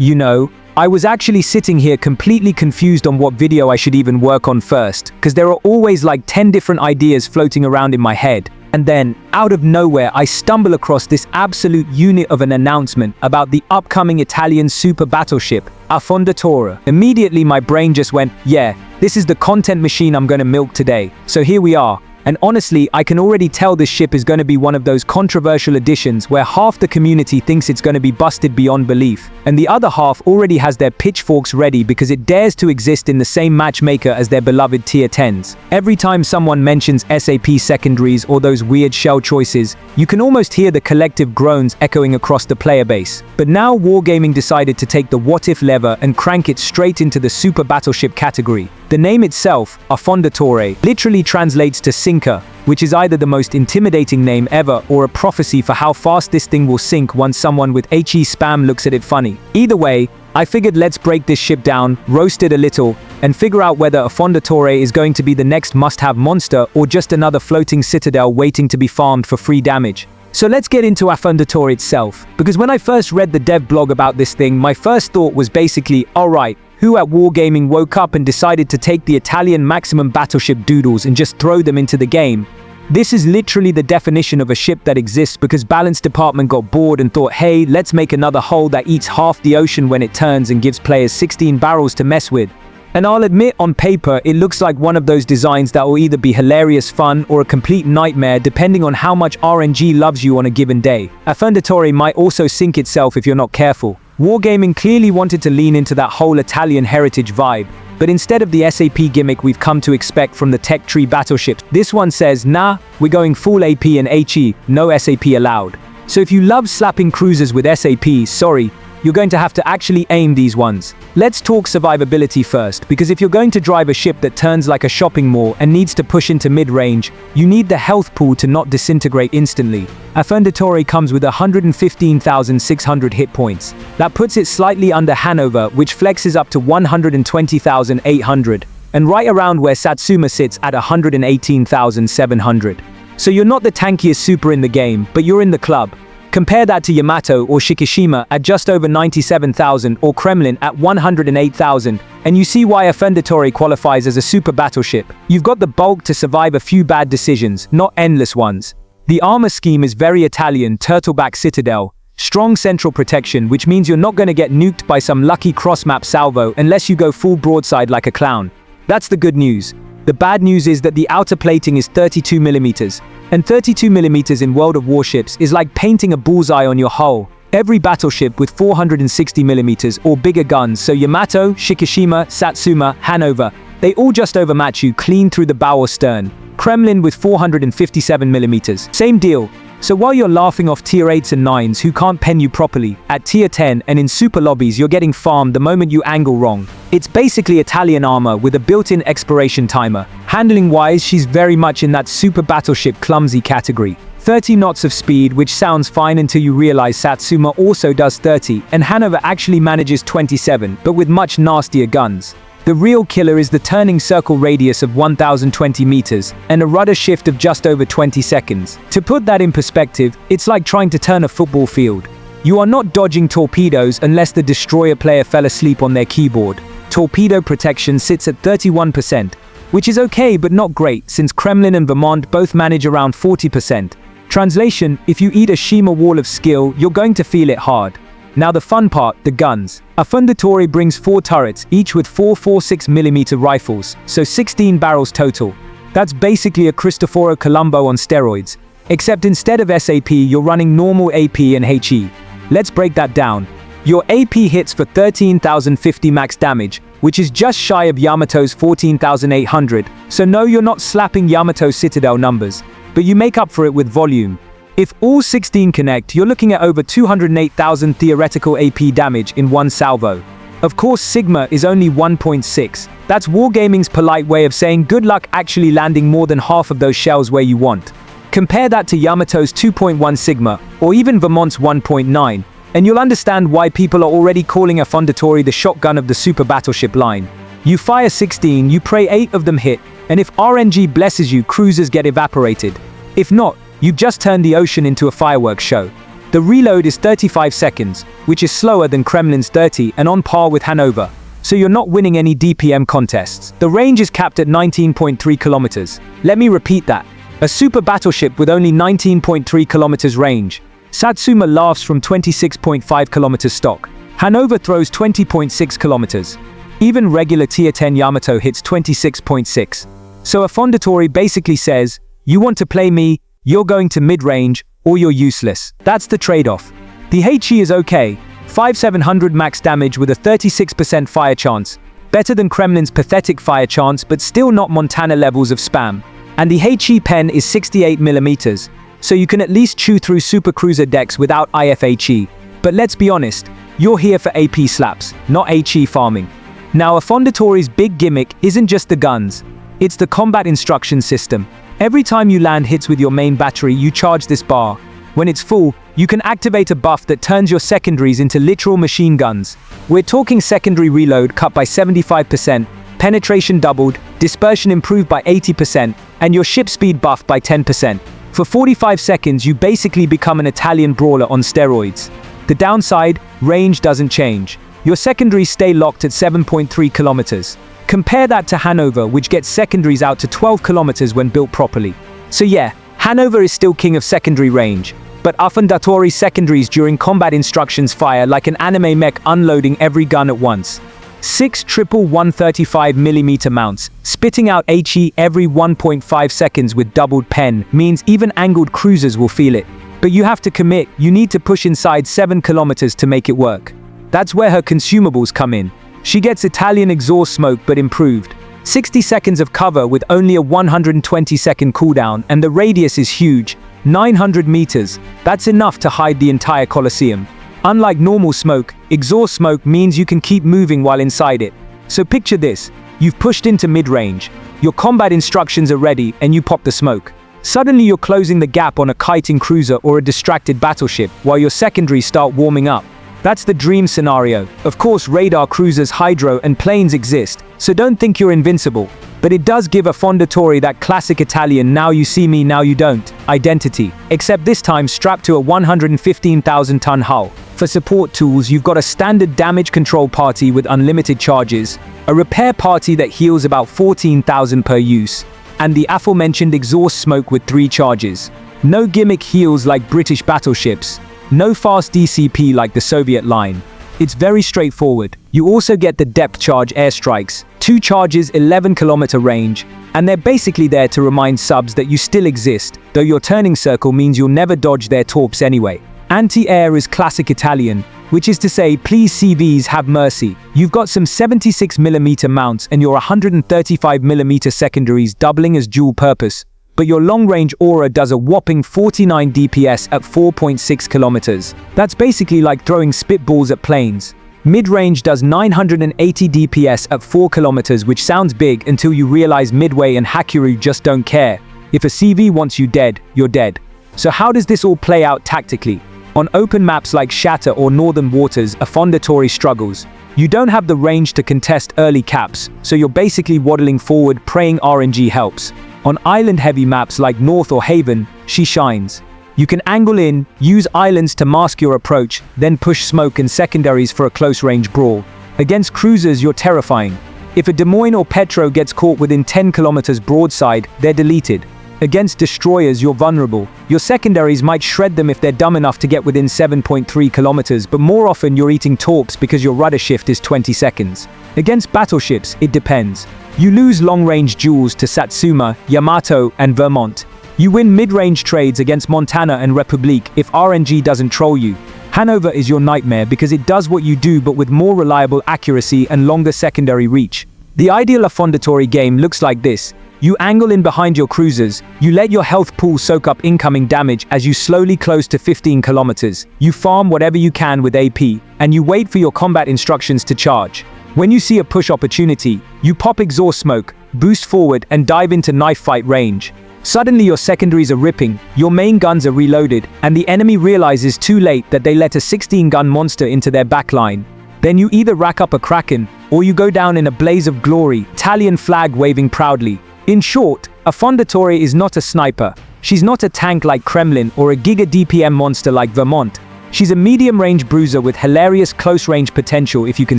You know, I was actually sitting here completely confused on what video I should even work on first, because there are always like 10 different ideas floating around in my head. And then, out of nowhere, I stumble across this absolute unit of an announcement about the upcoming Italian Super Battleship, Affondatore. Immediately my brain just went, yeah, this is the content machine I'm gonna milk today. So here we are. And honestly, I can already tell this ship is going to be one of those controversial additions where half the community thinks it's going to be busted beyond belief, and the other half already has their pitchforks ready because it dares to exist in the same matchmaker as their beloved tier 10s. Every time someone mentions SAP secondaries or those weird shell choices, you can almost hear the collective groans echoing across the player base. But now Wargaming decided to take the what-if lever and crank it straight into the Super Battleship category. The name itself, Affondatore, literally translates to sinker, which is either the most intimidating name ever or a prophecy for how fast this thing will sink once someone with HE spam looks at it funny. Either way, I figured let's break this ship down, roast it a little, and figure out whether Affondatore is going to be the next must-have monster or just another floating citadel waiting to be farmed for free damage. So let's get into Affondatore itself, because when I first read the dev blog about this thing, my first thought was basically, alright, who at Wargaming woke up and decided to take the Italian maximum battleship doodles and just throw them into the game? This is literally the definition of a ship that exists because balance department got bored and thought, hey, let's make another hull that eats half the ocean when it turns and gives players 16 barrels to mess with. And I'll admit, on paper, it looks like one of those designs that will either be hilarious fun or a complete nightmare depending on how much RNG loves you on a given day. Affondatore might also sink itself if you're not careful. Wargaming clearly wanted to lean into that whole Italian heritage vibe, but instead of the SAP gimmick we've come to expect from the tech tree battleships, this one says, nah, we're going full AP and HE, no SAP allowed. So if you love slapping cruisers with SAP, sorry, you're going to have to actually aim these ones. Let's talk survivability first, because if you're going to drive a ship that turns like a shopping mall and needs to push into mid-range, you need the health pool to not disintegrate instantly. Affondatore comes with 115,600 hit points. That puts it slightly under Hanover, which flexes up to 120,800, and right around where Satsuma sits at 118,700. So you're not the tankiest super in the game, but you're in the club. Compare that to Yamato or Shikishima at just over 97,000 or Kremlin at 108,000, and you see why Affondatore qualifies as a super battleship. You've got the bulk to survive a few bad decisions, not endless ones. The armor scheme is very Italian, turtleback citadel, strong central protection, which means you're not going to get nuked by some lucky cross-map salvo unless you go full broadside like a clown. That's the good news. The bad news is that the outer plating is 32mm, and 32mm in World of Warships is like painting a bullseye on your hull. Every battleship with 460mm or bigger guns, so Yamato, Shikishima, Satsuma, Hanover, they all just overmatch you clean through the bow or stern. Kremlin with 457mm, same deal. So while you're laughing off tier 8s and 9s who can't pen you properly, at tier 10 and in super lobbies you're getting farmed the moment you angle wrong. It's basically Italian armor with a built-in expiration timer. Handling-wise, she's very much in that super battleship clumsy category. 30 knots of speed, which sounds fine until you realize Satsuma also does 30, and Hanover actually manages 27, but with much nastier guns. The real killer is the turning circle radius of 1,020 meters, and a rudder shift of just over 20 seconds. To put that in perspective, it's like trying to turn a football field. You are not dodging torpedoes unless the destroyer player fell asleep on their keyboard. Torpedo protection sits at 31%, which is okay but not great since Kremlin and Vermont both manage around 40%. Translation, if you eat a Shima wall of skill, you're going to feel it hard. Now the fun part, the guns. Affondatore brings 4 turrets, each with 4 46mm rifles, so 16 barrels total. That's basically a Cristoforo Colombo on steroids, except instead of SAP, you're running normal AP and HE. Let's break that down. Your AP hits for 13,050 max damage, which is just shy of Yamato's 14,800, so no, you're not slapping Yamato's Citadel numbers, but you make up for it with volume. If all 16 connect, you're looking at over 208,000 theoretical AP damage in one salvo. Of course, Sigma is only 1.6. That's Wargaming's polite way of saying good luck actually landing more than half of those shells where you want. Compare that to Yamato's 2.1 Sigma, or even Vermont's 1.9, and you'll understand why people are already calling Affondatore the shotgun of the super battleship line. You fire 16, you pray 8 of them hit, and if RNG blesses you, cruisers get evaporated. If not, you've just turned the ocean into a fireworks show. The reload is 35 seconds, which is slower than Kremlin's 30 and on par with Hanover. So you're not winning any DPM contests. The range is capped at 19.3 kilometers. Let me repeat that. A super battleship with only 19.3 kilometers range. Satsuma laughs from 26.5 kilometers stock. Hanover throws 20.6 kilometers. Even regular Tier 10 Yamato hits 26.6. So Affondatore basically says, you want to play me, you're going to mid-range, or you're useless. That's the trade-off. The HE is okay, 5700 max damage with a 36% fire chance, better than Kremlin's pathetic fire chance but still not Montana levels of spam. And the HE pen is 68mm, so you can at least chew through supercruiser decks without IFHE. But let's be honest, you're here for AP slaps, not HE farming. Now Affondatore's big gimmick isn't just the guns, it's the combat instruction system. Every time you land hits with your main battery, you charge this bar. When it's full, you can activate a buff that turns your secondaries into literal machine guns. We're talking secondary reload cut by 75%, penetration doubled, dispersion improved by 80%, and your ship speed buffed by 10%. For 45 seconds, you basically become an Italian brawler on steroids. The downside, range doesn't change. Your secondaries stay locked at 7.3 kilometers. Compare that to Hanover, which gets secondaries out to 12 kilometers when built properly. So yeah, Hanover is still king of secondary range, but Affondatore's secondaries during combat instructions fire like an anime mech unloading every gun at once. 6 triple 135mm mounts, spitting out HE every 1.5 seconds with doubled pen, means even angled cruisers will feel it. But you have to commit, you need to push inside 7 kilometers to make it work. That's where her consumables come in. She gets Italian exhaust smoke but improved. 60 seconds of cover with only a 120-second cooldown, and the radius is huge, 900 meters. That's enough to hide the entire Colosseum. Unlike normal smoke, exhaust smoke means you can keep moving while inside it. So picture this, you've pushed into mid-range, your combat instructions are ready, and you pop the smoke. Suddenly you're closing the gap on a kiting cruiser or a distracted battleship, while your secondaries start warming up. That's the dream scenario. Of course, radar cruisers, hydro, and planes exist, so don't think you're invincible. But it does give Affondatore that classic Italian now you see me, now you don't identity, except this time strapped to a 115,000-ton hull. For support tools, you've got a standard damage control party with unlimited charges, a repair party that heals about 14,000 per use, and the aforementioned exhaust smoke with 3 charges. No gimmick heals like British battleships. No fast DCP like the Soviet line. It's very straightforward. You also get the depth charge airstrikes, 2 charges, 11-kilometer range, and they're basically there to remind subs that you still exist, though your turning circle means you'll never dodge their torps anyway. Anti-air is classic Italian, which is to say, please CVs have mercy. You've got some 76mm mounts and your 135mm secondaries doubling as dual purpose. But your long-range aura does a whopping 49 DPS at 4.6 kilometers. That's basically like throwing spitballs at planes. Mid-range does 980 DPS at 4 kilometers, which sounds big until you realize Midway and Hakuryu just don't care. If a CV wants you dead, you're dead. So how does this all play out tactically? On open maps like Shatter or Northern Waters, Affondatore struggles. You don't have the range to contest early caps, so you're basically waddling forward praying RNG helps. On island-heavy maps like North or Haven, she shines. You can angle in, use islands to mask your approach, then push smoke and secondaries for a close-range brawl. Against cruisers, you're terrifying. If a Des Moines or Petro gets caught within 10 kilometers broadside, they're deleted. Against destroyers, you're vulnerable. Your secondaries might shred them if they're dumb enough to get within 7.3 kilometers, but more often you're eating torps because your rudder shift is 20 seconds. Against battleships, it depends. You lose long-range duels to Satsuma, Yamato, and Vermont. You win mid-range trades against Montana and Republique if RNG doesn't troll you. Hanover is your nightmare because it does what you do but with more reliable accuracy and longer secondary reach. The ideal Affondatore game looks like this. You angle in behind your cruisers, you let your health pool soak up incoming damage as you slowly close to 15 kilometers. You farm whatever you can with AP, and you wait for your combat instructions to charge. When you see a push opportunity, you pop exhaust smoke, boost forward, and dive into knife fight range. Suddenly your secondaries are ripping, your main guns are reloaded, and the enemy realizes too late that they let a 16-gun monster into their backline. Then you either rack up a Kraken, or you go down in a blaze of glory, Italian flag waving proudly. In short, Affondatore is not a sniper. She's not a tank like Kremlin or a giga DPM monster like Vermont. She's a medium-range bruiser with hilarious close-range potential if you can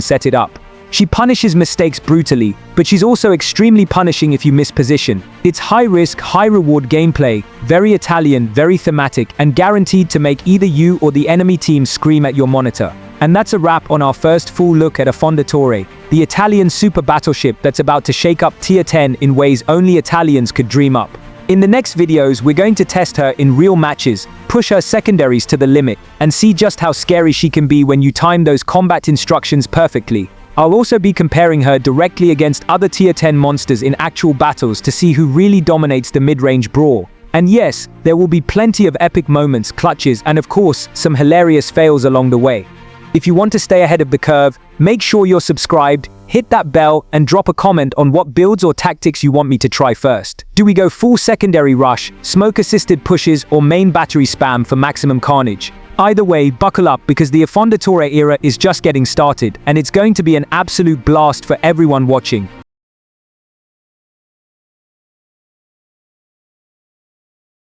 set it up. She punishes mistakes brutally, but she's also extremely punishing if you miss position. It's high-risk, high-reward gameplay, very Italian, very thematic, and guaranteed to make either you or the enemy team scream at your monitor. And that's a wrap on our first full look at Affondatore, the Italian super battleship that's about to shake up Tier 10 in ways only Italians could dream up. In the next videos, we're going to test her in real matches, push her secondaries to the limit, and see just how scary she can be when you time those combat instructions perfectly. I'll also be comparing her directly against other Tier 10 monsters in actual battles to see who really dominates the mid-range brawl. And yes, there will be plenty of epic moments, clutches, and of course, some hilarious fails along the way. If you want to stay ahead of the curve, make sure you're subscribed, hit that bell, and drop a comment on what builds or tactics you want me to try first. Do we go full secondary rush, smoke-assisted pushes, or main battery spam for maximum carnage? Either way, buckle up because the Affondatore era is just getting started, and it's going to be an absolute blast for everyone watching.